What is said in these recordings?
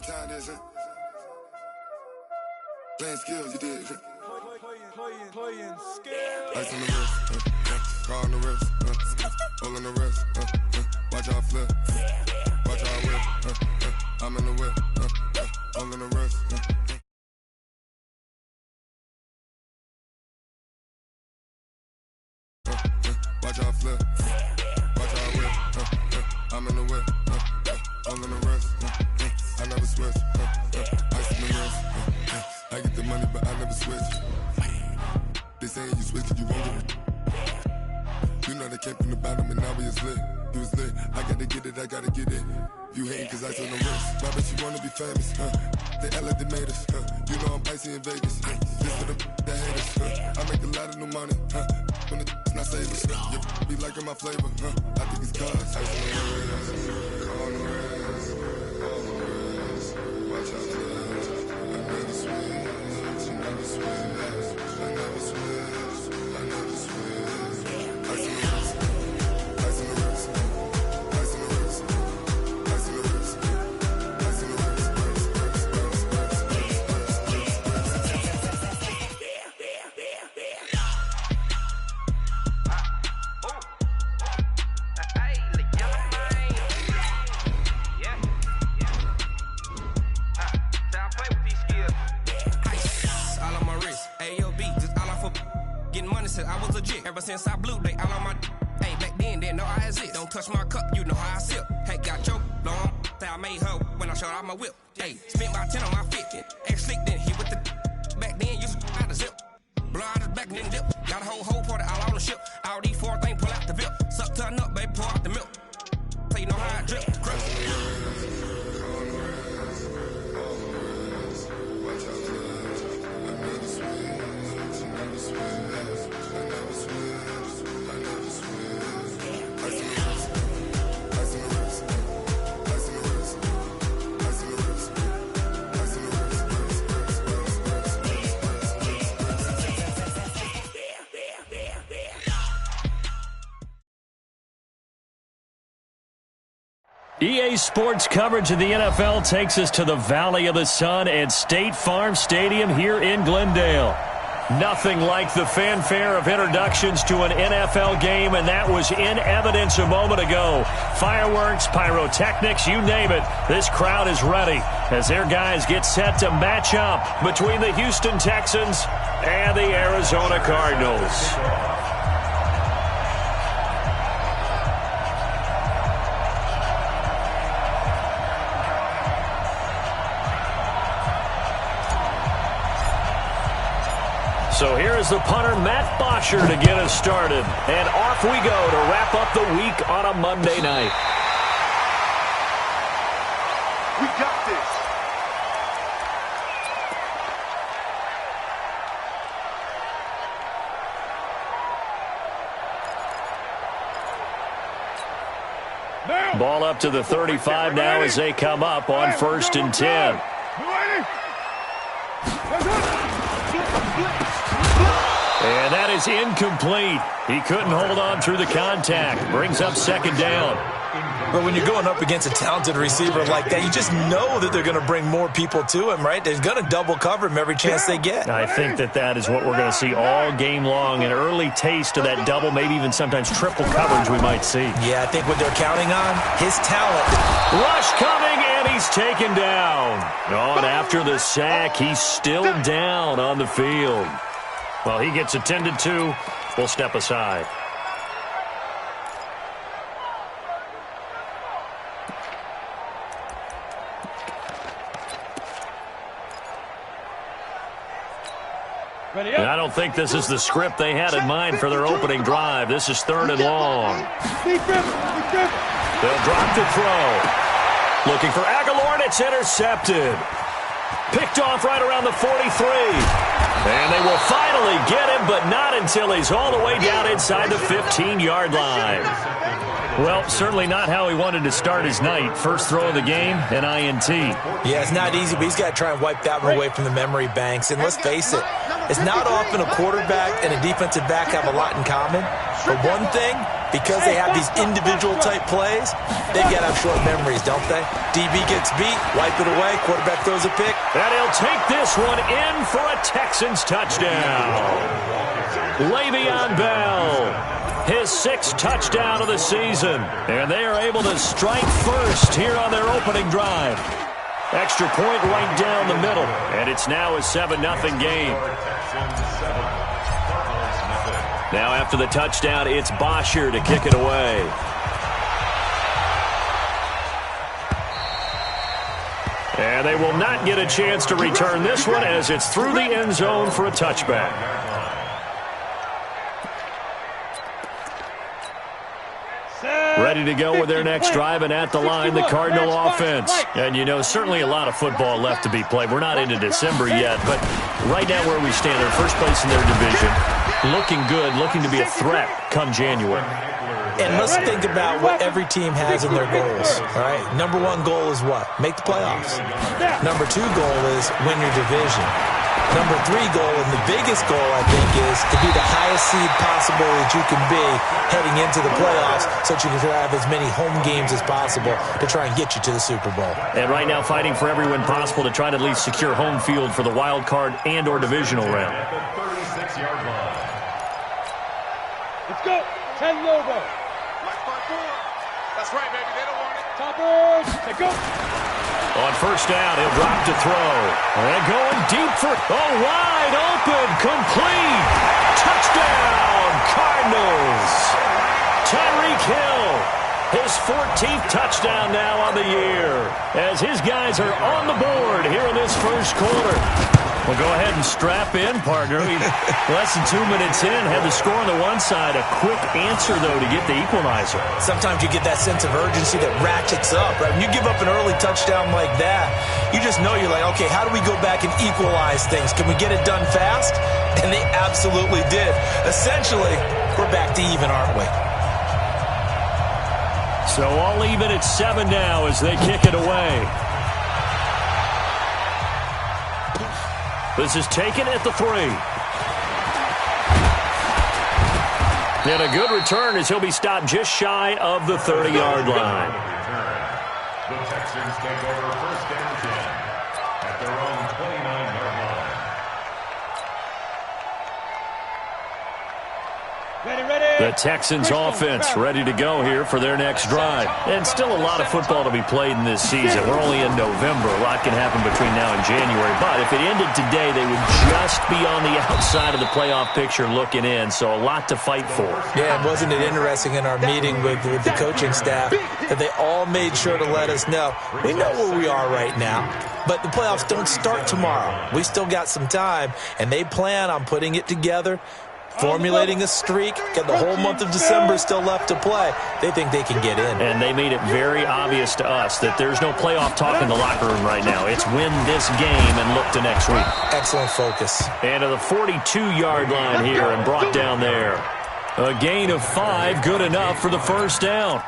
time this, playing skills, you did. Playing skills. Ice on the wrist, car on the wrist, all on the wrist, watch out flip, watch out whip, I'm in the whip, all on the wrist. Watch out flip, watch out whip, I'm in the whip, all on the wrist, I never switch, ice on the wrist, I get the money but I never switch. They saying you switch cause you won't get it. You know they came from the bottom and now we is lit. You was lit, I gotta get it, I gotta get it. You hating cause ice on the wrist. Why bet you wanna be famous, They act like they made us, You know I'm icy in Vegas, This for the that hate us, I make a lot of new money, When it's not savers, You be liking my flavor, I think it's cause ice on the wrist, on the wrist, on the wrist. Watch out, I never switch, I never switch. I never switch, I never switch. Ice on the wrist, ice on the wrist, ice on the wrist, ice on the wrist, ice on the wrist, I was legit. Ever since I blew, they all on my hey, back then, didn't know I exist. Don't touch my cup, you know how I sip. Hey, got choked, long. Say I made her when I showed out my whip. Hey, spent about 10 on my 50. Ex-slick, then hit with the back then, used to out the zip. Blow out his back, then dip. Got a whole party all on the ship. All these four things, pull out the VIP. Suck, turn up, baby, pour out the milk. So you know how I drip. EA Sports coverage of the NFL takes us to the Valley of the Sun at State Farm Stadium here in Glendale. Nothing like the fanfare of introductions to an NFL game, and that was in evidence a moment ago. Fireworks, pyrotechnics, you name it. This crowd is ready as their guys get set to match up between the Houston Texans and the Arizona Cardinals. So here is the punter, Matt Bosher, to get us started. And off we go to wrap up the week on a Monday night. We got this. Ball up to the 35 now as they come up on 1st and 10. And that is incomplete. He couldn't hold on through the contact. Brings up 2nd down. But when you're going up against a talented receiver like that, you just know that they're going to bring more people to him, right? They're going to double cover him every chance they get. I think that is what we're going to see all game long. An early taste of that double, maybe even sometimes triple coverage we might see. Yeah, I think what they're counting on, his talent. Rush coming, and he's taken down. Oh, and after the sack, he's still down on the field. Well, he gets attended to. We'll step aside. And I don't think this is the script they had in mind for their opening drive. This is 3rd and long. They'll drop the throw. Looking for Aguilar, and it's intercepted. Picked off right around the 43. And they will finally get him, but not until he's all the way down inside the 15-yard line. Well, certainly not how he wanted to start his night. First throw of the game, an INT. Yeah, it's not easy, but he's got to try and wipe that one away from the memory banks. And let's face it, it's not often a quarterback and a defensive back have a lot in common. But one thing, because they have these individual type plays, they've got to have short memories, don't they? DB gets beat, wipe it away, quarterback throws a pick. And he'll take this one in for a Texans touchdown. Le'Veon Bell, his 6th touchdown of the season. And they are able to strike first here on their opening drive. Extra point right down the middle. And it's now a 7-0 game. Now after the touchdown, it's Bosher to kick it away. And they will not get a chance to return this one as it's through the end zone for a touchback. Ready to go with their next drive, and at the line, the Cardinal offense. And, you know, certainly a lot of football left to be played. We're not into December yet, but right now where we stand, they're first place in their division. Looking good, looking to be a threat come January. And let's think about what every team has in their goals, all right? Number 1 goal is what? Make the playoffs. Number 2 goal is win your division. Number 3 goal, and the biggest goal, I think, is to be the highest seed possible that you can be heading into the playoffs so that you can have as many home games as possible to try and get you to the Super Bowl. And right now fighting for every win possible to try to at least secure home field for the wild card and or divisional round. Let's go. 10 Lobo. That's right, baby. They don't want it. Toppers. They go. On first down, he'll drop to throw. And going deep for, wide open, complete. Touchdown, Cardinals. Tyreek Hill, his 14th touchdown now on the year, as his guys are on the board here in this first quarter. Well, go ahead and strap in, partner. Less than 2 minutes in, had the score on the one side. A quick answer, though, to get the equalizer. Sometimes you get that sense of urgency that ratchets up, right? When you give up an early touchdown like that, you just know you're like, okay, how do we go back and equalize things? Can we get it done fast? And they absolutely did. Essentially, we're back to even, aren't we? So all even at 7 now as they kick it away. This is taken at the 3. And a good return as he'll be stopped just shy of the 30-yard line. The Texans take over first and 10 at their own 29-yard line. The Texans offense ready to go here for their next drive. And still a lot of football to be played in this season. We're only in November. A lot can happen between now and January. But if it ended today, they would just be on the outside of the playoff picture looking in. So a lot to fight for. Yeah, wasn't it interesting in our meeting with the coaching staff that they all made sure to let us know, we know where we are right now, but the playoffs don't start tomorrow. We still got some time, and they plan on putting it together, formulating a streak, got the whole month of December still left to play. They think they can get in. And they made it very obvious to us that there's no playoff talk in the locker room right now. It's win this game and look to next week. Excellent focus. And to the 42-yard line here and brought down there. A gain of 5, good enough for the first down.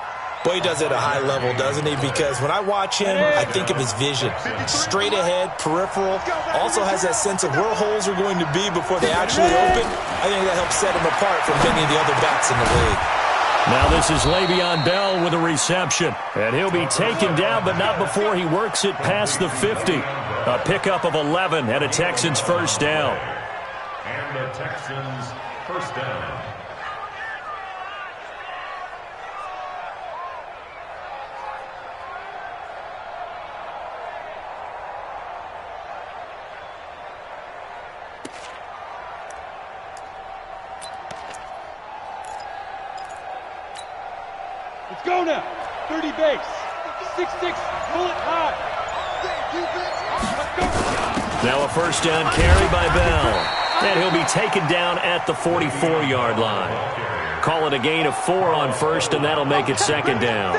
Boy, he does it at a high level, doesn't he? Because when I watch him, I think of his vision. Straight ahead, peripheral. Also has that sense of where holes are going to be before they actually open. I think that helps set him apart from many of the other backs in the league. Now this is Le'Veon Bell with a reception. And he'll be taken down, but not before he works it past the 50. A pickup of 11 and a Texans first down. And the Texans first down. Let's go now. 30 base. 6-6. Pull it high. Let's go. Now a first down carry by Bell. And he'll be taken down at the 44-yard line. Call it a gain of 4 on first, and that'll make it second down.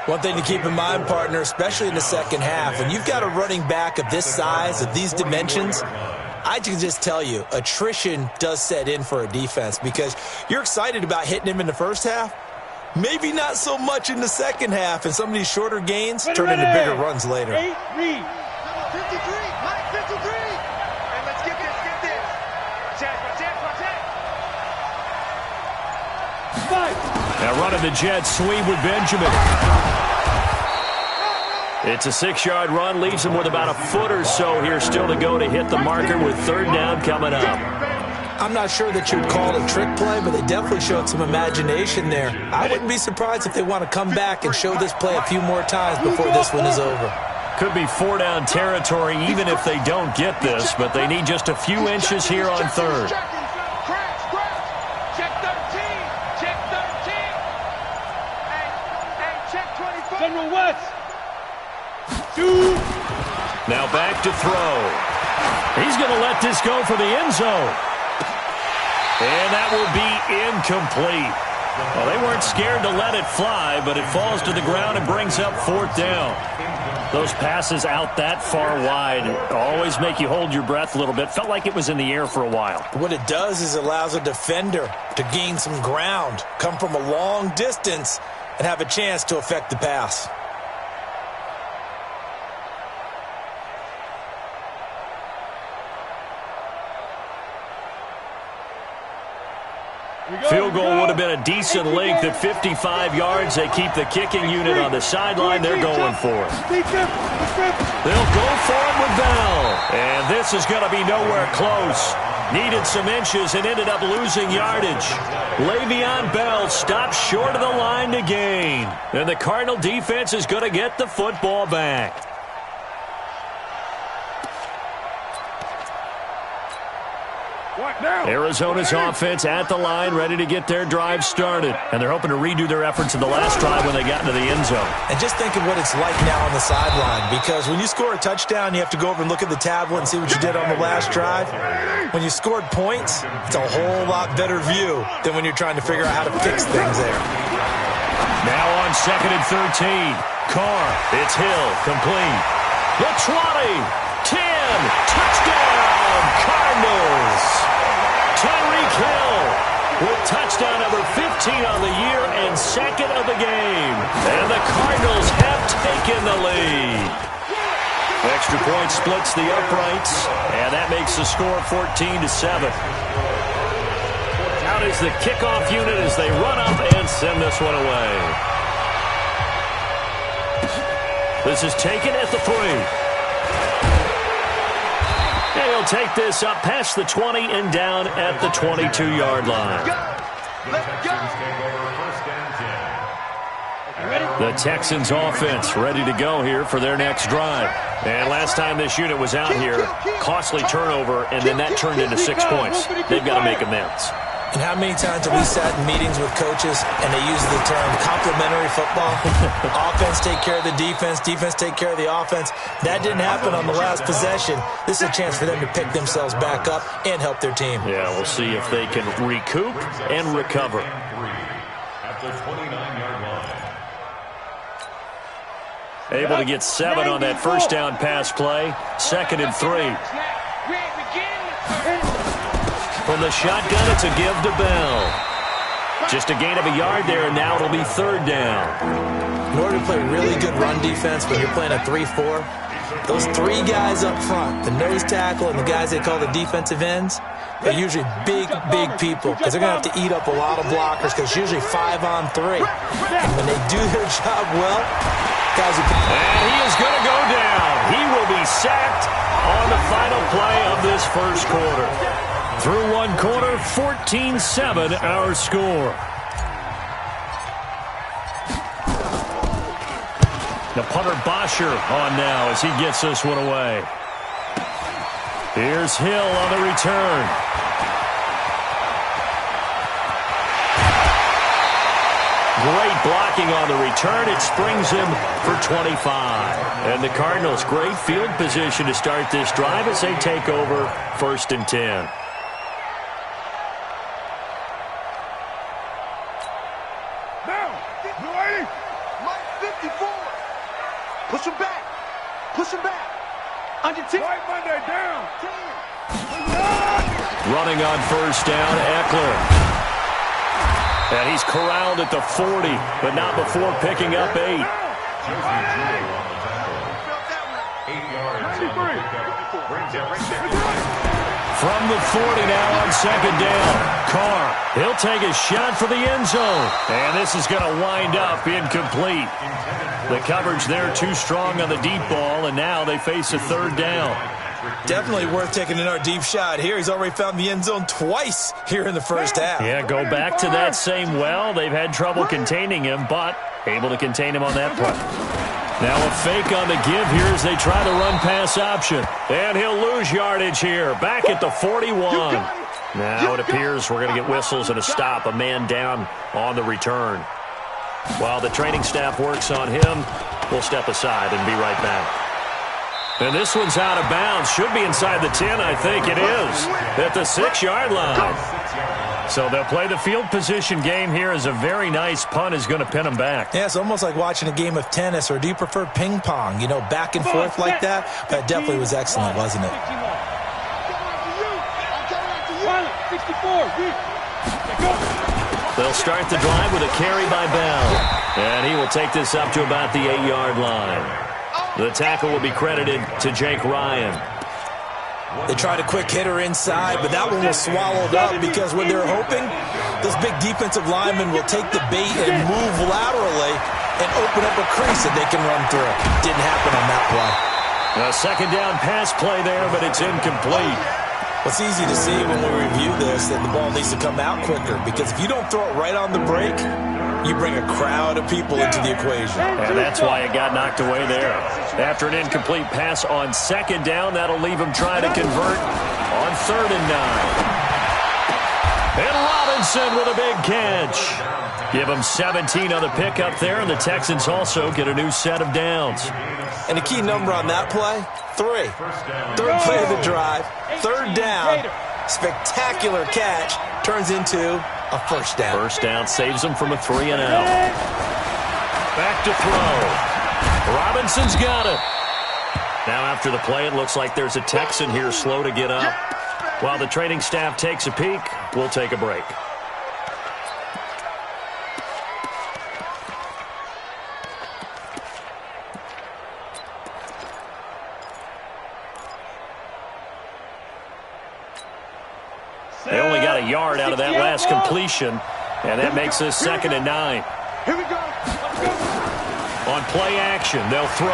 One thing to keep in mind, partner, especially in the second half, when you've got a running back of this size, of these dimensions, I can just tell you, attrition does set in for a defense because you're excited about hitting him in the first half. Maybe not so much in the second half, and some of these shorter gains turn into bigger runs later. 8 read. 53, Mike, 53. And let's get this. Protect. 5. Now running the jet sweep with Benjamin. It's a 6-yard run, leaves him with about a foot or so here still to go to hit the marker with third down coming up. I'm not sure that you'd call it a trick play, but they definitely showed some imagination there. I wouldn't be surprised if they want to come back and show this play a few more times before this one is over. Could be 4-down territory even if they don't get this, but they need just a few inches here on third. Check 13. Check 13. Hey, check 24. General West. Now back to throw. He's going to let this go for the end zone. And that will be incomplete. Well, they weren't scared to let it fly, but it falls to the ground and brings up fourth down. Those passes out that far wide always make you hold your breath a little bit. Felt like it was in the air for a while. What it does is it allows a defender to gain some ground, come from a long distance, and have a chance to affect the pass. Field goal would have been a decent length at 55 yards. They keep the kicking unit on the sideline. They're going for it. They'll go for it with Bell. And this is going to be nowhere close. Needed some inches and ended up losing yardage. Le'Veon Bell stops short of the line to gain. And the Cardinal defense is going to get the football back. Arizona's offense at the line, ready to get their drive started. And they're hoping to redo their efforts in the last drive when they got into the end zone. And just think of what it's like now on the sideline, because when you score a touchdown, you have to go over and look at the tablet and see what you did on the last drive. When you scored points, it's a whole lot better view than when you're trying to figure out how to fix things there. Now on 2nd and 13. Carr, it's Hill, complete. The 20, 10, touchdown, Cardinals. Tyreek Hill with touchdown number 15 on the year and second of the game. And the Cardinals have taken the lead. Extra point splits the uprights, and that makes the score 14-7. Out is the kickoff unit as they run up and send this one away. This is taken at the 3. He'll take this up past the 20 and down at the 22-yard line. The Texans offense ready to go here for their next drive. And last time this unit was out here, costly turnover, and then that turned into 6 points. They've got to make amends. And how many times have we sat in meetings with coaches and they use the term complementary football? Offense take care of the defense, defense take care of the offense. That didn't happen on the last possession. This is a chance for them to pick themselves back up and help their team. Yeah, we'll see if they can recoup and recover. At the 29-yard line. Able to get 7 on that first down pass play. 2nd and 3. From the shotgun, it's a give to Bell. Just a gain of a yard there, and now it'll be third down. In order to play really good run defense when you're playing a 3-4, those 3 guys up front, the nose tackle and the guys they call the defensive ends, they're usually big people because they're going to have to eat up a lot of blockers because it's usually 5 on 3. And when they do their job well, guys are... And he is going to go down. He will be sacked on the final play of this first quarter. Through one quarter, 14-7 our score. The punter Bosher on now as he gets this one away. Here's Hill on the return. Great blocking on the return. It springs him for 25. And the Cardinals, great field position to start this drive as they take over 1st and 10. Push him back. Push him back. Under 10. Right Monday down. 10. Running on first down, Eckler. And he's corralled at the 40, but not before picking up 8. 8 yards. From the 40 now on second down. Carr, he'll take a shot for the end zone. And this is going to wind up incomplete. The coverage there too strong on the deep ball, and now they face a third down. Definitely worth taking another deep shot here. He's already found the end zone twice here in the first half. Yeah, go back to that same well. They've had trouble containing him, but able to contain him on that play. Now a fake on the give here as they try the run-pass option. And he'll lose yardage here. Back at the 41. Now it appears we're going to get whistles and a stop. A man down on the return. While the training staff works on him, we'll step aside and be right back. And this one's out of bounds. Should be inside the 10, I think it is. At the 6-yard line. So they'll play the field position game here as a very nice punt is going to pin them back. Yeah, it's almost like watching a game of tennis, or do you prefer ping pong? You know, back and forth like that? That definitely was excellent, wasn't it? 64. They'll start the drive with a carry by Bell. And he will take this up to about the 8-yard line. The tackle will be credited to Jake Ryan. They tried a quick hitter inside, but that one was swallowed up because when they're hoping, this big defensive lineman will take the bait and move laterally and open up a crease that they can run through. Didn't happen on that play. A second down pass play there, but it's incomplete. It's easy to see when we review this that the ball needs to come out quicker, because if you don't throw it right on the break, you bring a crowd of people into the equation. And that's why it got knocked away there. After an incomplete pass on second down, that'll leave him trying to convert on 3rd and 9. And Robinson with a big catch. Give him 17 on the pickup there, and the Texans also get a new set of downs. And the key number on that play, 3. Third play of the drive, 3rd down, spectacular catch, turns into a first down. First down saves them from a 3-and-out. Back to throw. Robinson's got it. Now after the play, it looks like there's a Texan here slow to get up. While the training staff takes a peek, we'll take a break. They only got a yard out of that last completion, and that makes this 2nd and 9. Here we go. On play action, they'll throw.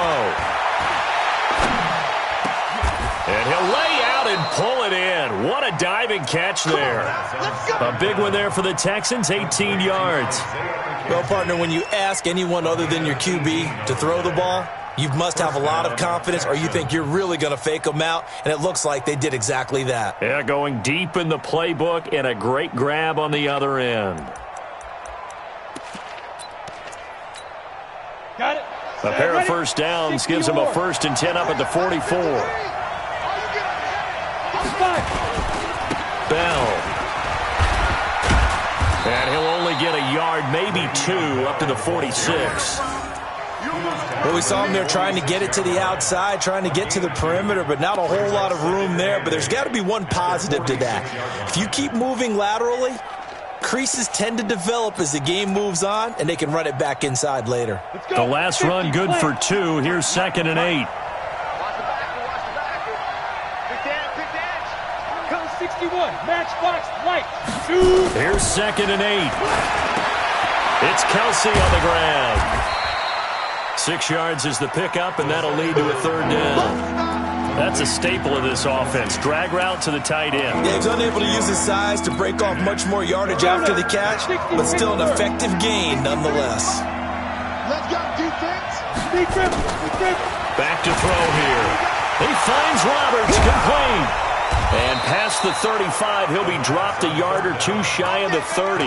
And he'll lay out and pull it in. What a diving catch there. A big one there for the Texans, 18 yards. Well, partner, when you ask anyone other than your QB to throw the ball, you must have a lot of confidence, or you think you're really going to fake them out, and it looks like they did exactly that. Yeah, going deep in the playbook and a great grab on the other end. Got it. A pair of first downs gives him a 1st and 10 up at the 44. Bell. And he'll only get a yard, maybe 2, up to the 46. Well, we saw him there trying to get it to the outside, trying to get to the perimeter, but not a whole lot of room there. But there's got to be one positive to that. If you keep moving laterally, creases tend to develop as the game moves on, and they can run it back inside later. The last run good for 2. Here's 2nd and 8. Comes 61. Matchbox light. 2. Here's 2nd and 8. It's Kelsey on the grab. 6 yards is the pickup, and that'll lead to a 3rd down. That's a staple of this offense. Drag route to the tight end. Yeah, he's unable to use his size to break off much more yardage after the catch, but still an effective gain nonetheless. Let's go, defense. Back to throw here. He finds Roberts, complete. And past the 35, he'll be dropped a yard or 2 shy of the 30.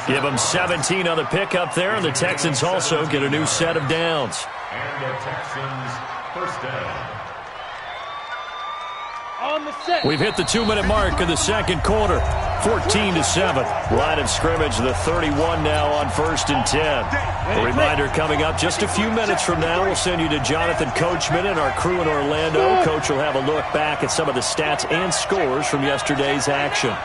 Give him 17 on the pickup there, and the Texans also get a new set of downs. And the Texans first down. On the set. We've hit the 2-minute mark of the 2nd quarter. 14-7. Line of scrimmage, the 31 now on 1st and 10. A reminder coming up just a few minutes from now. We'll send you to Jonathan Coachman and our crew in Orlando. Coach will have a look back at some of the stats and scores from yesterday's action.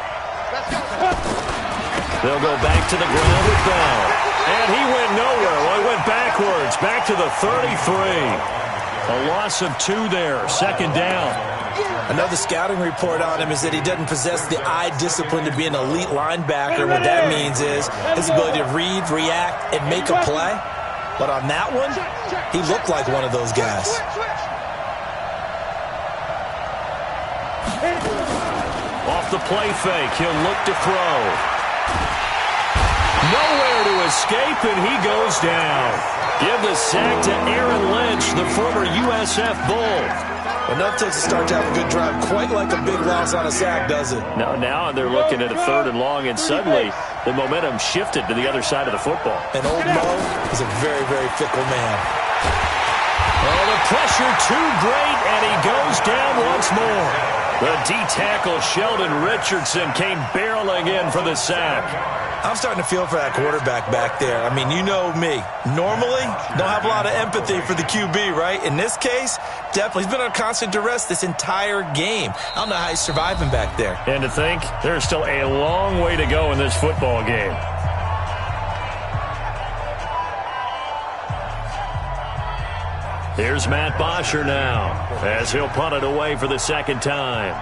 They'll go back to the ground with Bell. And he went nowhere. Well, he went backwards. Back to the 33. A loss of 2 there, second down. Another scouting report on him is that he doesn't possess the eye discipline to be an elite linebacker. What that means is his ability to read, react, and make a play. But on that one, he looked like one of those guys. Off the play fake, he'll look to throw. Nowhere to escape, and he goes down. Give the sack to Aaron Lynch, the former USF Bull. Enough takes a start to have a good drive, quite like a big loss on a sack, does it? No, now they're looking at a 3rd and long, and suddenly the momentum shifted to the other side of the football. And old Mo is a very, very fickle man. Oh, the pressure too great, and he goes down once more. The D-tackle Sheldon Richardson came barreling in for the sack. I'm starting to feel for that quarterback back there. I mean, you know me. Normally, don't have a lot of empathy for the QB, right? In this case, definitely. He's been on constant duress this entire game. I don't know how he's surviving back there. And to think, there's still a long way to go in this football game. Here's Matt Bosher now, as he'll punt it away for the second time.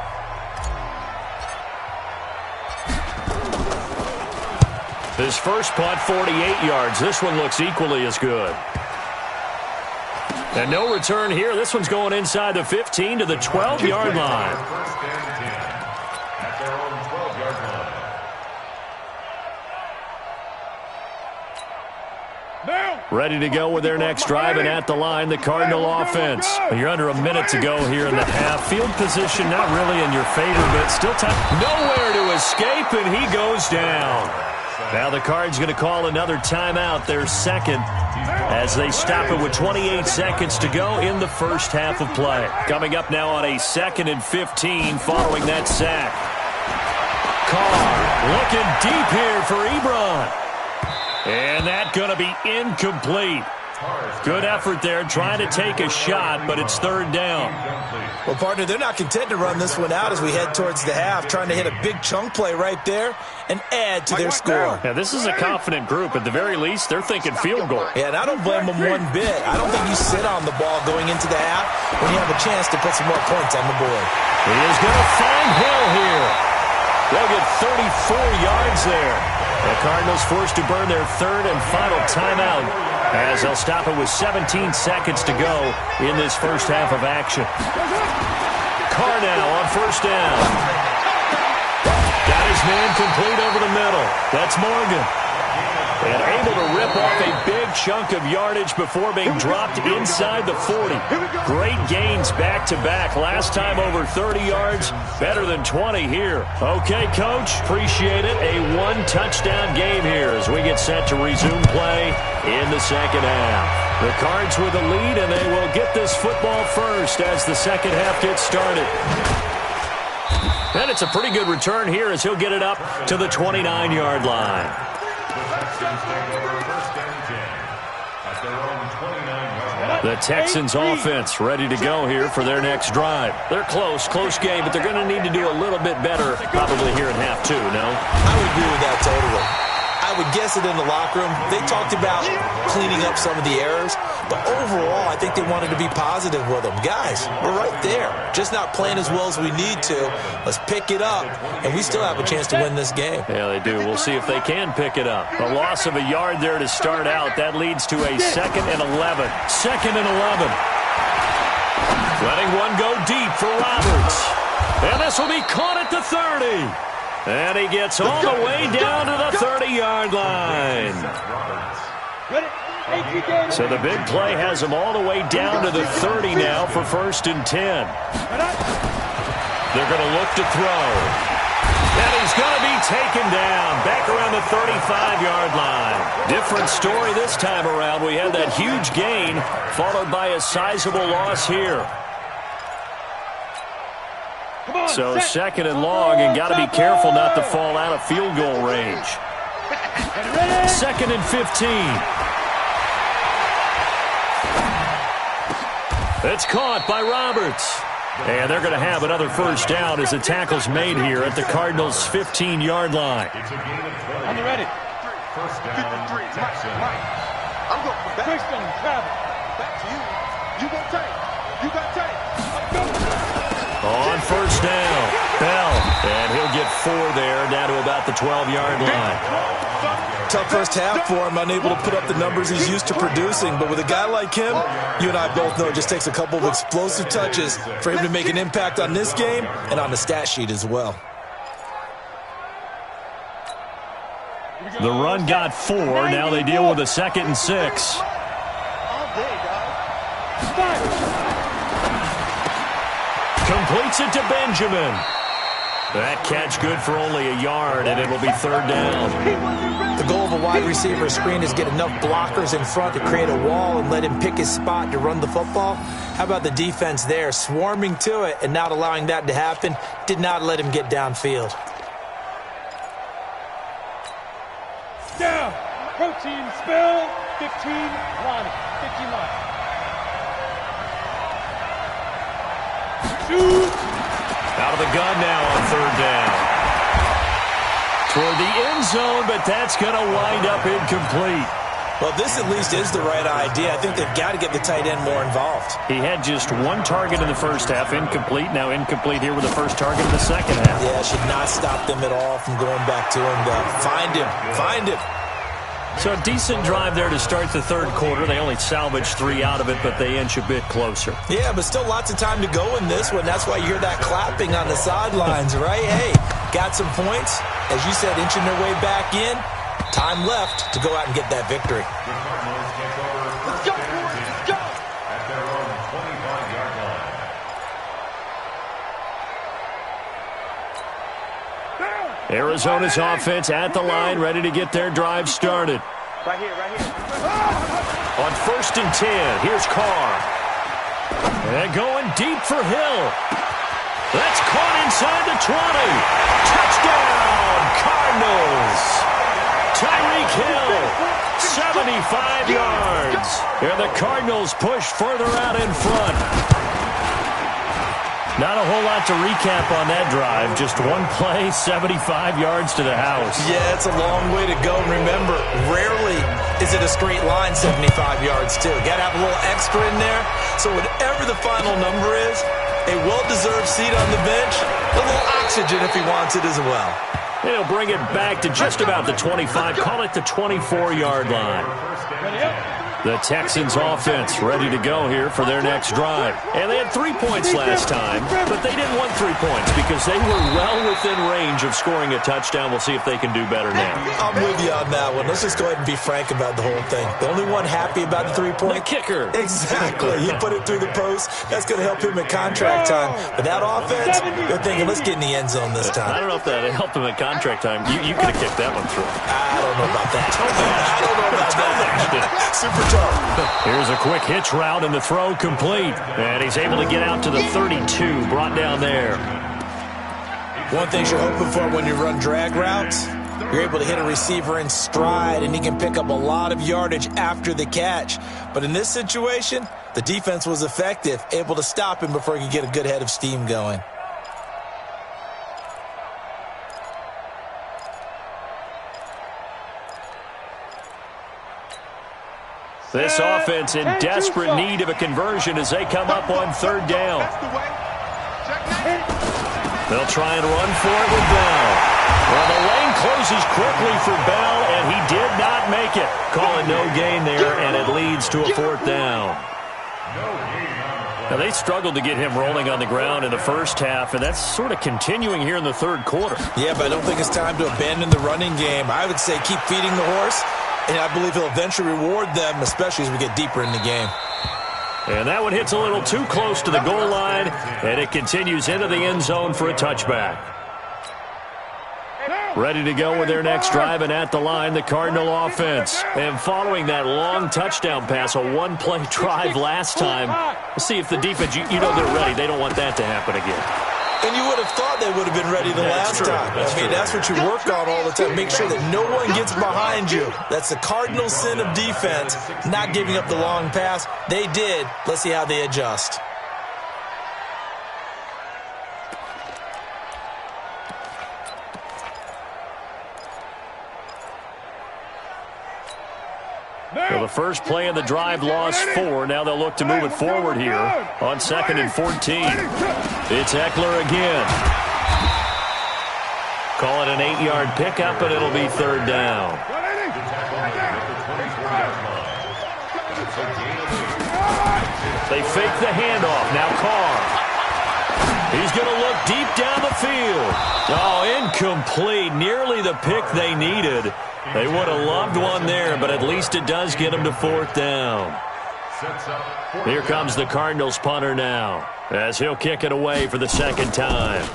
His first punt, 48 yards. This one looks equally as good. And no return here. This one's going inside the 15 to the 12-yard line. First and 10 at their own 12-yard line. Ready to go with their next drive, and at the line, the Cardinal offense. You're under a minute to go here in the half. Field position not really in your favor, but still time. Nowhere to escape, and he goes down. Now the Cards going to call another timeout, their second, as they stop it with 28 seconds to go in the first half of play. Coming up now on a 2nd and 15 following that sack. Carr looking deep here for Ebron. And that's going to be incomplete. Good effort there, trying to take a shot, but it's 3rd down. Well, partner, they're not content to run this one out as we head towards the half, trying to hit a big chunk play right there and add to their score. Yeah, this is a confident group. At the very least, they're thinking field goal. Yeah, and I don't blame them one bit. I don't think you sit on the ball going into the half when you have a chance to put some more points on the board. He is going to find Hill here. They'll get 34 yards there. The Cardinals forced to burn their 3rd and final timeout as they'll stop it with 17 seconds to go in this first half of action. Carr now on 1st down. Got his man complete over the middle. That's Morgan. And able to rip off a big chunk of yardage before being dropped inside the 40. Great gains back-to-back. Last time over 30 yards, better than 20 here. Okay, Coach, appreciate it. A 1-touchdown game here as we get set to resume play in the second half. The Cards with the lead, and they will get this football first as the second half gets started. And it's a pretty good return here as he'll get it up to the 29-yard line. The Texans offense ready to go here for their next drive. They're close game, but they're going to need to do a little bit better probably here in half 2, no? I would agree with that totally. I would guess it in the locker room. They talked about cleaning up some of the errors, but overall, I think they wanted to be positive with them. Guys, we're right there. Just not playing as well as we need to. Let's pick it up, and we still have a chance to win this game. Yeah, they do. We'll see if they can pick it up. A loss of a yard there to start out. That leads to a 2nd and 11. 2nd and 11. Letting one go deep for Roberts. And this will be caught at the 30. And he gets all the way down to the 30-yard line. So the big play has him all the way down to the 30 now for 1st and 10. They're going to look to throw. And he's going to be taken down back around the 35-yard line. Different story this time around. We had that huge gain followed by a sizable loss here. So 2nd and long, and got to be careful not to fall out of field goal range. 2nd and 15. It's caught by Roberts. And they're going to have another 1st down as the tackle's made here at the Cardinals' 15-yard line. On the ready. 1st down, Texans. I'm going back. Back to you. You go take. You got tape. On first down, Bell, and he'll get 4 there, down to about the 12-yard line. Tough first half for him, unable to put up the numbers he's used to producing. But with a guy like him, you and I both know it just takes a couple of explosive touches for him to make an impact on this game and on the stat sheet as well. The run got 4. Now they deal with a 2nd and 6. Completes it to Benjamin. That catch good for only a yard, and it'll be 3rd down. The goal of a wide receiver screen is get enough blockers in front to create a wall and let him pick his spot to run the football. How about the defense there, swarming to it and not allowing that to happen? Did not let him get downfield. Down. Protein spill. 15 line. 15 line. Shoot. Out of the gun now on 3rd down. Toward the end zone, but that's going to wind up incomplete. Well, this at least is the right idea. I think they've got to get the tight end more involved. He had just 1 target in the first half, incomplete. Now incomplete here with the first target in the second half. Yeah, should not stop them at all from going back to him. Find him. Find him. So a decent drive there to start the 3rd quarter. They only salvaged 3 out of it, but they inch a bit closer. Yeah, but still lots of time to go in this one. That's why you hear that clapping on the sidelines, right? Hey, got some points. As you said, inching their way back in. Time left to go out and get that victory. Let's go, boys. Let's go. At their own 25-yard line. Arizona's offense at the line, ready to get their drive started. Right here, right here. On 1st and 10, here's Carr. And going deep for Hill. That's caught inside the 20. Touchdown, Cardinals. Tyreek Hill, 75 yards. And the Cardinals push further out in front. Not a whole lot to recap on that drive. Just 1 play, 75 yards to the house. Yeah, it's a long way to go. And remember, rarely is it a straight line 75 yards, too. Got to have a little extra in there. So whatever the final number is, a well-deserved seat on the bench, a little oxygen if he wants it as well. And he'll bring it back to just about the 25. Call it the 24-yard line. The Texans offense ready to go here for their next drive. And they had 3 points last time, but they didn't want 3 points because they were well within range of scoring a touchdown. We'll see if they can do better now. I'm with you on that one. Let's just go ahead and be frank about the whole thing. The only one happy about the 3-point? The kicker. Exactly. He put it through the post. That's going to help him at contract time. But that offense, they're thinking, let's get in the end zone this time. I don't know if that helped him at contract time. You could have kicked that one through. I don't know about that. I don't know about that. Super tough. Here's a quick hitch route and the throw complete. And he's able to get out to the 32, brought down there. One thing you're hoping for when you run drag routes, you're able to hit a receiver in stride and he can pick up a lot of yardage after the catch. But in this situation, the defense was effective, able to stop him before he could get a good head of steam going. This offense in desperate need of a conversion as they come up on 3rd down. They'll try and run for it with Bell. Well, the lane closes quickly for Bell, and he did not make it. Call it no gain there, and it leads to a 4th down. Now, they struggled to get him rolling on the ground in the first half, and that's sort of continuing here in the 3rd quarter. Yeah, but I don't think it's time to abandon the running game. I would say keep feeding the horse. And I believe he'll eventually reward them, especially as we get deeper in the game. And that one hits a little too close to the goal line, and it continues into the end zone for a touchback. Ready to go with their next drive, and at the line, the Cardinal offense. And following that long touchdown pass, a 1-play drive last time, we'll see if the defense, you know they're ready. They don't want that to happen again. And you would have thought they would have been ready the last time. That's what you work on all the time. Make sure that no one gets behind you. That's the cardinal sin of defense, not giving up the long pass. They did. Let's see how they adjust. Well, the first play of the drive lost 4. Now they'll look to move it forward here on 2nd and 14. It's Eckler again. Call it an 8-yard pickup, and it'll be 3rd down. They fake the handoff. Now Carr. He's going to look deep down the field. Oh, incomplete. Nearly the pick they needed. They would have loved one there, but at least it does get them to 4th down. Here comes the Cardinals punter now, as he'll kick it away for the 2nd time.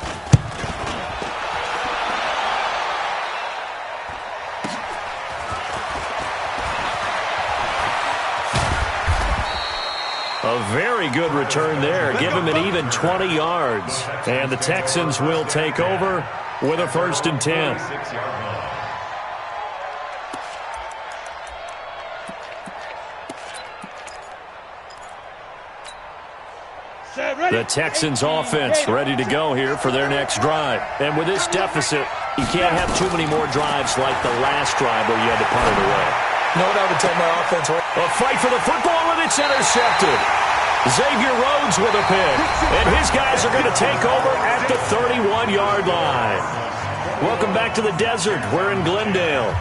A very good return there. Give him an even 20 yards. And the Texans will take over with a 1st and 10. The Texans offense ready to go here for their next drive. And with this deficit, you can't have too many more drives like the last drive where you had to punt it away. You know what I would tell my offense? A fight for the football, and it's intercepted. Xavier Rhodes with a pick. And his guys are going to take over at the 31-yard line. Welcome back to the desert. We're in Glendale.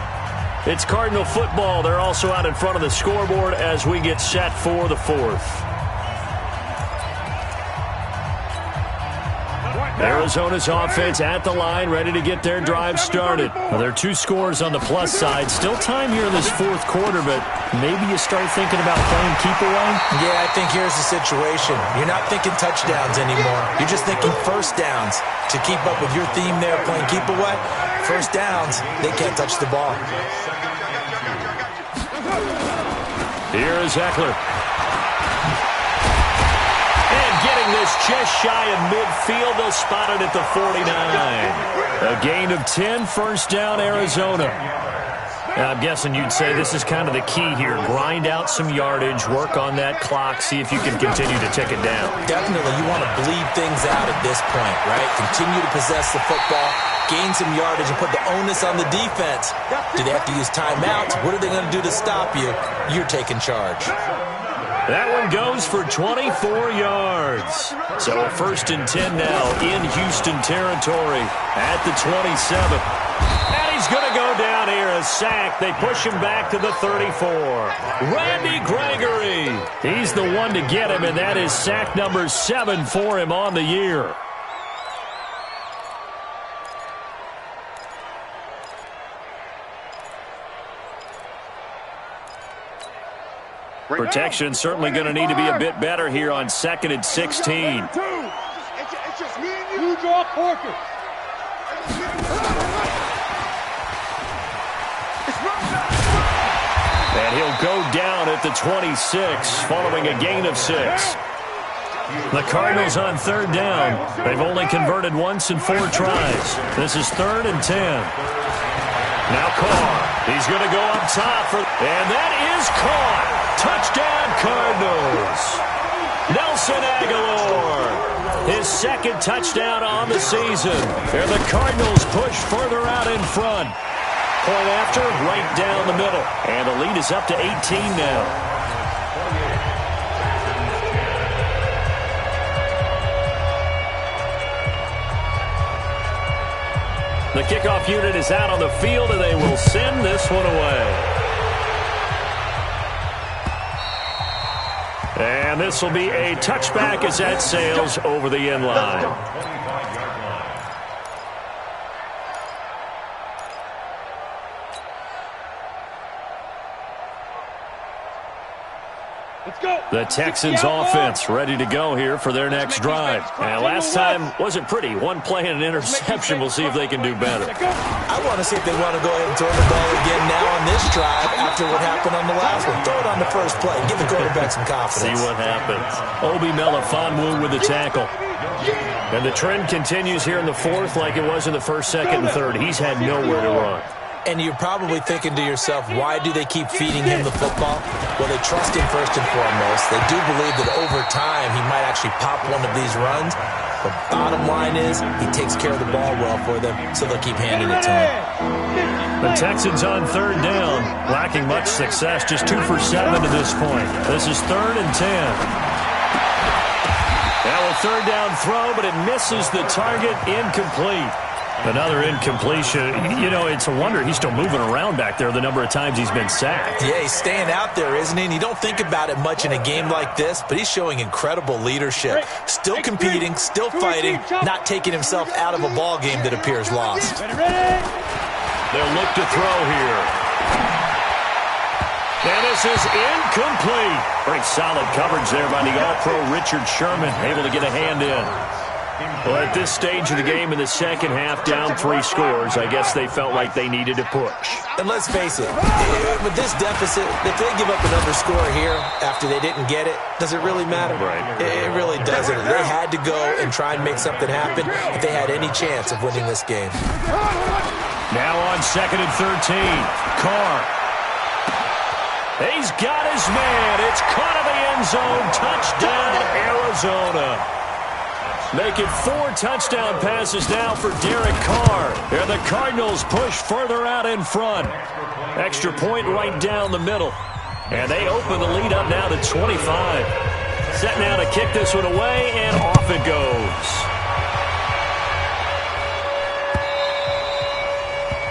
It's Cardinal football. They're also out in front of the scoreboard as we get set for the 4th. Arizona's offense at the line, ready to get their drive started. Well, there are 2 scores on the plus side. Still time here in this 4th quarter, but maybe you start thinking about playing keep away? Yeah, I think here's the situation. You're not thinking touchdowns anymore. You're just thinking 1st downs. To keep up with your theme there, playing keep away, 1st downs, they can't touch the ball. Here is Eckler. Getting this just shy of midfield. They'll spot it at the 49. A gain of 10, 1st down, Arizona. Now, I'm guessing you'd say this is kind of the key here. Grind out some yardage, work on that clock, see if you can continue to tick it down. Definitely, you want to bleed things out at this point, right? Continue to possess the football, gain some yardage, and put the onus on the defense. Do they have to use timeouts? What are they going to do to stop you? You're taking charge. That one goes for 24 yards. So a 1st and 10 now in Houston territory at the 27. And he's going to go down here, a sack. They push him back to the 34. Randy Gregory. He's the one to get him, and that is sack number 7 for him on the year. Protection certainly going to need to be a bit better here on 2nd and 16. You draw Porker. And he'll go down at the 26 following a gain of 6. The Cardinals on 3rd down. They've only converted once in 4 tries. This is 3rd and 10. Now Carr. He's going to go up top. And that is caught. Touchdown, Cardinals. Nelson Aguilar. His 2nd touchdown on the season. And the Cardinals push further out in front. Point after, right down the middle. And the lead is up to 18 now. The kickoff unit is out on the field, and they will send this one away. And this will be a touchback as that sails over the end line. The Texans offense ready to go here for their next drive. And last time wasn't pretty. One play and an interception. We'll see if they can do better. I want to see if they want to go ahead and throw the ball again now on this drive after what happened on the last one. Throw it on the first play. Give the quarterback some confidence. See what happens. Obi Melifonwu with the tackle. And the trend continues here in the 4th like it was in the 1st, 2nd, and 3rd. He's had nowhere to run. And you're probably thinking to yourself, why do they keep feeding him the football? Well, they trust him first and foremost. They do believe that over time he might actually pop one of these runs. But bottom line is, he takes care of the ball well for them, so they'll keep handing it to him. The Texans on third down, lacking much success, just 2 for 7 to this point. This is 3rd and 10. Now a third down throw, but it misses the target, incomplete. Another incompletion. You know, it's a wonder he's still moving around back there the number of times he's been sacked. Yeah, he's staying out there, isn't he? And you don't think about it much in a game like this, but he's showing incredible leadership. Still competing, still fighting, not taking himself out of a ball game that appears lost. They'll look to throw here. And this is incomplete. Very solid coverage there by the All-Pro Richard Sherman, able to get a hand in. Well, at this stage of the game in the second half, down 3 scores, I guess they felt like they needed to push. And let's face it, with this deficit, if they give up another score here after they didn't get it, does it really matter? Right. It really doesn't. They had to go and try and make something happen if they had any chance of winning this game. Now on 2nd and 13, Carr. He's got his man. It's caught in the end zone. Touchdown, Arizona. Making 4 touchdown passes now for Derek Carr. And the Cardinals push further out in front. Extra point right down the middle. And they open the lead up now to 25. Set now to kick this one away, and off it goes.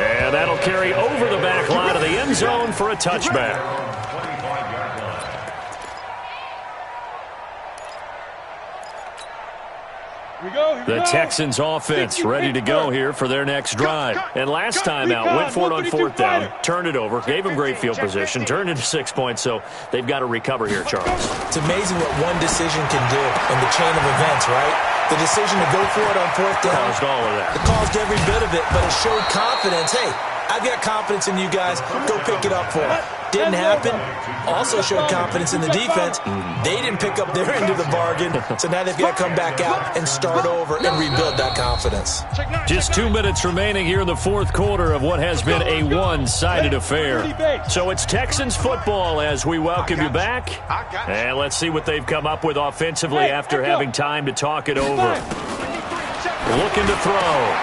And that'll carry over the back line of the end zone for a touchback. The Texans offense ready to go here for their next drive. And last time out, went for it on 4th down, turned it over, gave them great field position, turned into 6 points, so they've got to recover here, Charles. It's amazing what one decision can do in the chain of events, right? The decision to go for it on 4th down. Caused all of that. It caused every bit of it, but it showed confidence. Hey, I've got confidence in you guys. Go pick it up for them. Didn't happen. Also showed confidence in the defense. They didn't pick up their end of the bargain, so now they've got to come back out and start over and rebuild that confidence. Just 2 minutes remaining here in the 4th quarter of what has been a one-sided affair. So it's Texans football as we welcome you back. And let's see what they've come up with offensively after having time to talk it over. Looking to throw.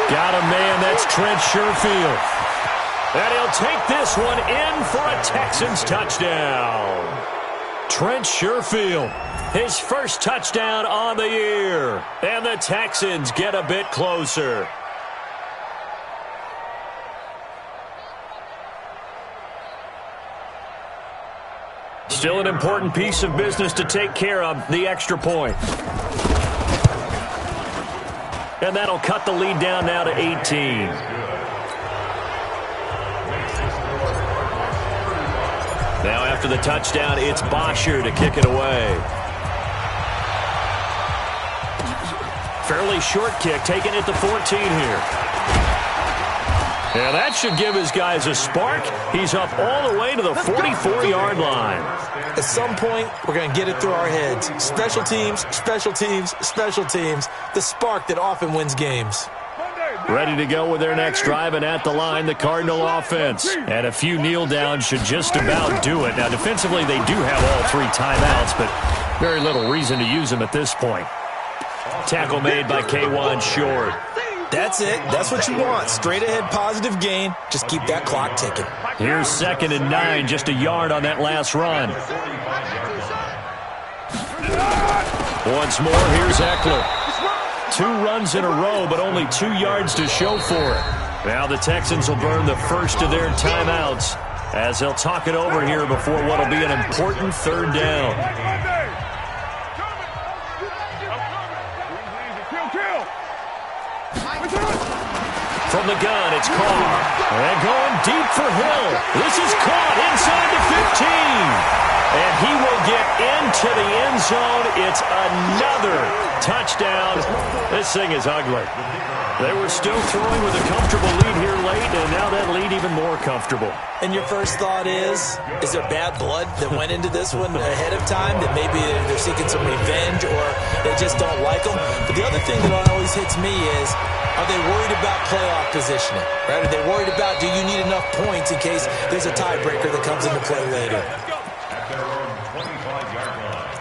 Got a man, that's Trent Sherfield. And he'll take this one in for a Texans touchdown. Trent Sherfield, his first touchdown on the year. And the Texans get a bit closer. Still an important piece of business to take care of, the extra point. And that'll cut the lead down now to 18. Now after the touchdown, it's Bosher to kick it away. Fairly short kick, taking it to 14 here. And that should give his guys a spark. He's up all the way to the 44-yard line. At some point, we're going to get it through our heads. Special teams, special teams, special teams. The spark that often wins games. Ready to go with their next drive, and at the line, the Cardinal offense. And a few kneel downs should just about do it. Now, defensively, they do have all 3 timeouts, but very little reason to use them at this point. Tackle made by K1 Short. That's it. That's what you want. Straight ahead positive gain. Just keep that clock ticking. Here's 2nd and 9, just a yard on that last run. Once more, here's Eckler. 2 runs in a row, but only 2 yards to show for it. Now the Texans will burn the first of their timeouts as they'll talk it over here before what will be an important 3rd down. From the gun, it's Carr. And going deep for Hill. This is caught inside the 15. And he will get into the end zone. It's another touchdown. This thing is ugly. They were still throwing with a comfortable lead here late, and now that lead even more comfortable. And your first thought is there bad blood that went into this one ahead of time, that maybe they're seeking some revenge or they just don't like them? But the other thing that always hits me is, are they worried about playoff positioning? Right? Are they worried about, do you need enough points in case there's a tiebreaker that comes into play later? At their own 25-yard line.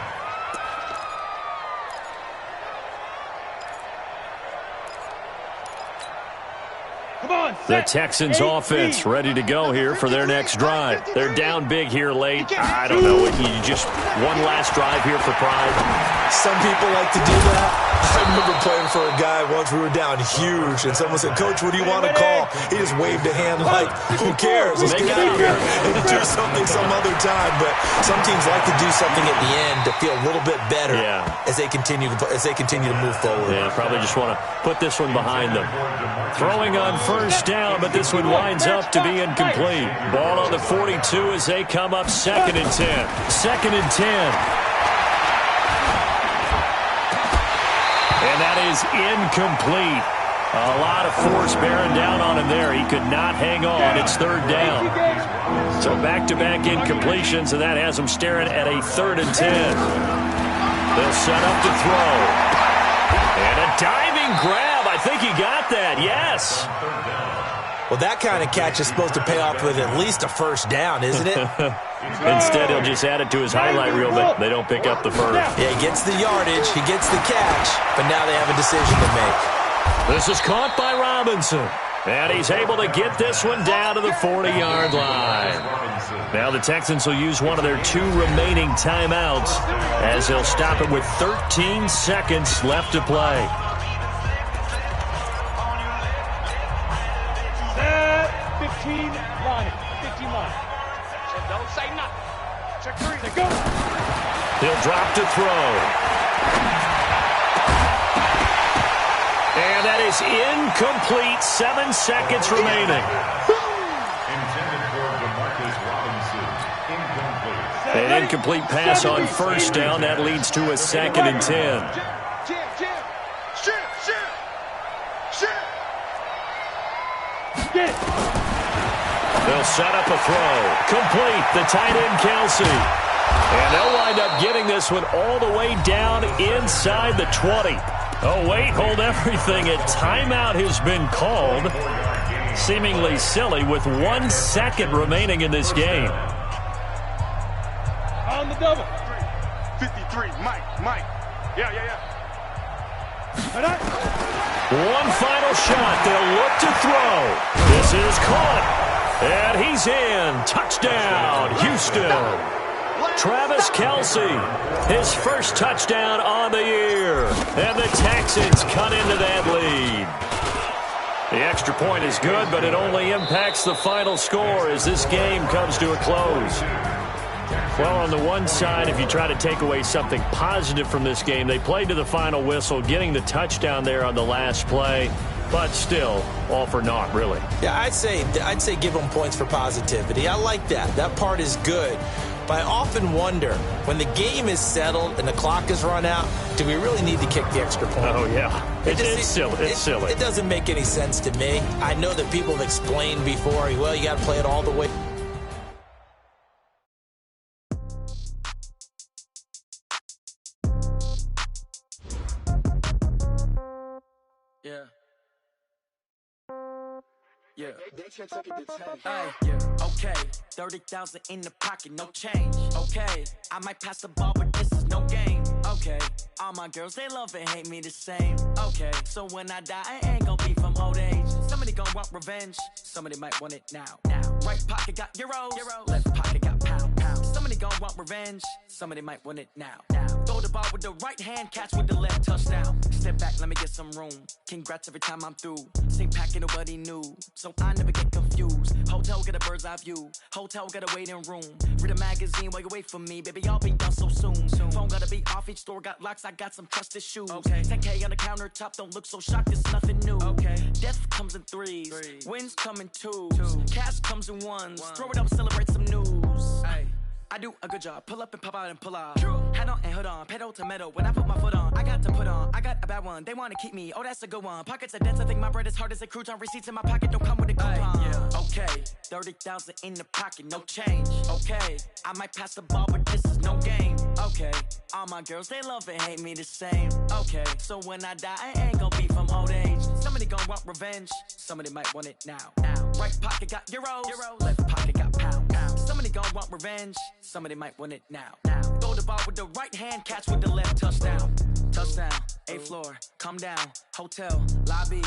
The Texans offense ready to go here for their next drive. They're down big here late. I don't know. You just one last drive here for pride. Some people like to do that. I remember playing for a guy once. We were down huge, and someone said, "Coach, what do you want to call?" He just waved a hand like, "Who cares? Let's get out of here and do something some other time." But some teams like to do something at the end to feel a little bit better as they continue to move forward. Yeah, probably just want to put this one behind them. Throwing on first down, but this one winds up to be incomplete. Ball on the 42 as they come up 2nd and 10. 2nd and 10. And that is incomplete. A lot of force bearing down on him there. He could not hang on. It's 3rd down. So back-to-back incompletions, and that has him staring at a 3rd and 10. They'll set up to throw. And a diving grab. I think he got that. Yes. Well, that kind of catch is supposed to pay off with at least a first down, isn't it? Instead, he'll just add it to his highlight reel, but they don't pick up the first. Yeah, he gets the yardage, he gets the catch, but now they have a decision to make. This is caught by Robinson, and he's able to get this one down to the 40-yard line. Now the Texans will use one of their 2 remaining timeouts as they'll stop it with 13 seconds left to play. He'll drop to throw. And that is incomplete. 7 seconds remaining. An incomplete pass on first down. That leads to a 2nd and 10. They'll set up a throw. Complete. The tight end, Kelsey. And they'll wind up getting this one all the way down inside the 20. Oh, wait, hold everything. A timeout has been called. Seemingly silly with 1 second remaining in this game. On the double. 53, Mike. Yeah. One final shot. They'll look to throw. This is caught. And he's in. Touchdown, Houston. Travis Kelsey, his first touchdown on the year. And the Texans cut into that lead. The extra point is good, but it only impacts the final score as this game comes to a close. Well, on the one side, if you try to take away something positive from this game, they played to the final whistle, getting the touchdown there on the last play. But still, all for naught, really. Yeah, I'd say give them points for positivity. I like that. That part is good. But I often wonder, when the game is settled and the clock is run out, do we really need to kick the extra point? Oh, yeah. It's silly. It's silly. It doesn't make any sense to me. I know that people have explained before, well, you got to play it all the way. Yeah. Okay, 30,000 in the pocket, no change. Okay, I might pass the ball, but this is no game. Okay, all my girls, they love and hate me the same. Okay, so when I die, I ain't gonna be from old age. Somebody gonna want revenge, somebody might want it now. Right pocket got euros, left pocket got pounds. Somebody gonna want revenge, somebody might want it now. Throw the ball with the right hand, catch with the left, touchdown. Step back, let me get some room. Congrats every time I'm through. Same packet, nobody knew, so I never get confused. Hotel got a bird's eye view. Hotel got a waiting room. Read a magazine while you wait for me, baby. I'll be done so soon. Phone gotta be off. Each store got locks. I got some trusted shoes. Okay. 10K on the countertop. Don't look so shocked. It's nothing new. Okay. Death comes in threes. Wins come in twos. Cash comes in ones. Throw it up, celebrate some news. Ay. I do a good job. Pull up and pop out and pull out. Head on and hood on. Pedal to metal. When I put my foot on, I got to put on. I got a bad one. They want to keep me. Oh, that's a good one. Pockets are dense. I think my bread is hard as a crouton. Receipts in my pocket don't come with a coupon. Okay. 30,000 in the pocket. No change. Okay. I might pass the ball, but this is no game. Okay. All my girls, they love and hate me the same. Okay. So when I die, I ain't gonna be from old age. Somebody gonna want revenge. Somebody might want it now. Right pocket got euros. Left pocket got pounds. Somebody gonna want revenge. Somebody might want it now. Throw the ball with the right hand, catch with the left, touchdown. Touchdown, 8th floor, come down, hotel, lobby.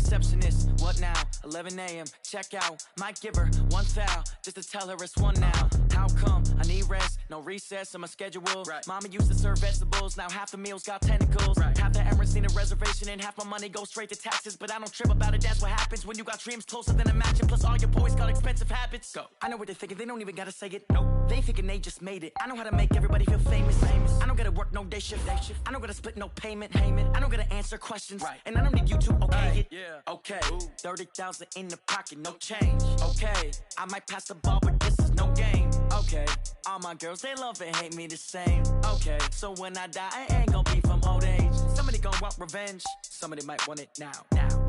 receptionist. What now? 11 a.m. Check out. Might give her one foul just to tell her it's one now. How come? I need rest. No recess in my schedule. Right. Mama used to serve vegetables. Now half the meals got tentacles. Right. Half the Emirates need a reservation and half my money goes straight to taxes. But I don't trip about it. That's what happens when you got dreams closer than a mansion. Plus all your boys got expensive habits. Go. I know what they're thinking. They don't even gotta say it. Nope. They thinking they just made it. I know how to make everybody feel famous. I don't gotta work no day shift. I don't gotta split no payment. I don't gotta answer questions. Right. And I don't need you to okay it. Yeah. Okay. 30,000 in the pocket, no change. Okay. I might pass the ball, but this is no game. Okay. All my girls, they love and hate me the same. Okay. So when I die, I ain't gonna be from old age. Somebody gon' want revenge. Somebody might want it now.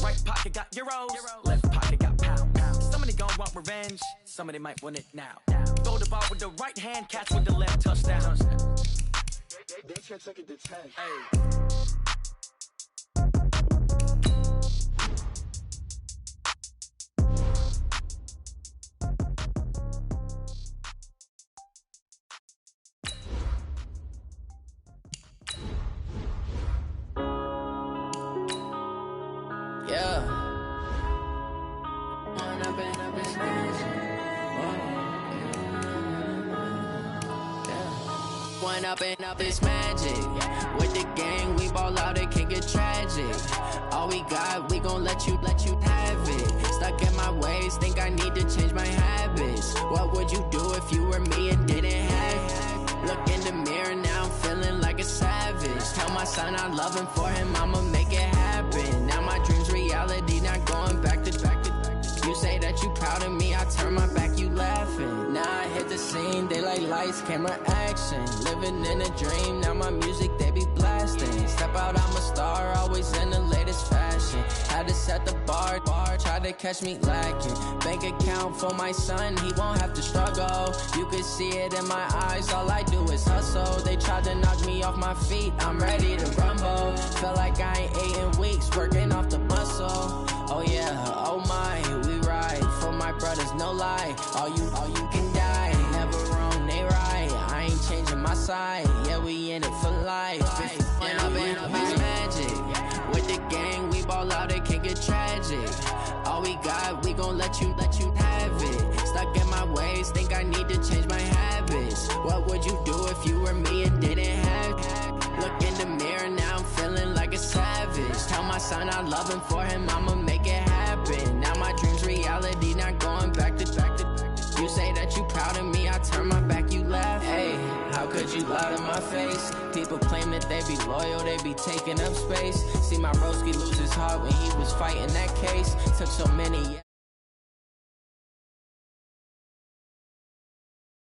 Right pocket got euros. Left pocket got pounds. Somebody gon' want revenge. Somebody might want it now. Throw the ball with the right hand, catch with the left, touchdown. They can't take it to 10. Hey. Up is magic. With the gang, we ball out, it can get tragic. All we got, we gon' let you have it. Stuck in my ways, think I need to change my habits. What would you do if you were me and didn't have it? Look in the mirror, now I'm feeling like a savage. Tell my son I love him, for him I'ma make it happen. Now my dream's reality, not going back to. You say that you proud of me, I turn my back, you laughing. Now I hit the scene, they like lights, camera, action. Living in a dream, now my music, they be blasting. Step out, I'm a star, always in the latest fashion. Had to set the bar, try to catch me lacking. Bank account for my son, he won't have to struggle. You can see it in my eyes, all I do is hustle. They tried to knock me off my feet, I'm ready to rumble. Feel like I ain't ate in weeks, working off the muscle. Oh yeah, oh my, we ride for my brothers, no lie. All you can die, never wrong, they right. I ain't changing my side, yeah, we in it for life. When up is magic. With the gang, we ball out, it can get tragic. All we got, we gon' let you have it. Stuck in my ways, think I need to change my habits. What would you do if you were me and didn't have it? Look in the mirror, now I'm feeling like a savage. Tell my son I love him, for him I'ma make it happen. Now my dream's reality, not going back to. You say that you proud of me, I turn my back, you laugh. Hey, how could you lie to my face? People claim that they be loyal, they be taking up space. See my broski lose his heart when he was fighting that case. Took so many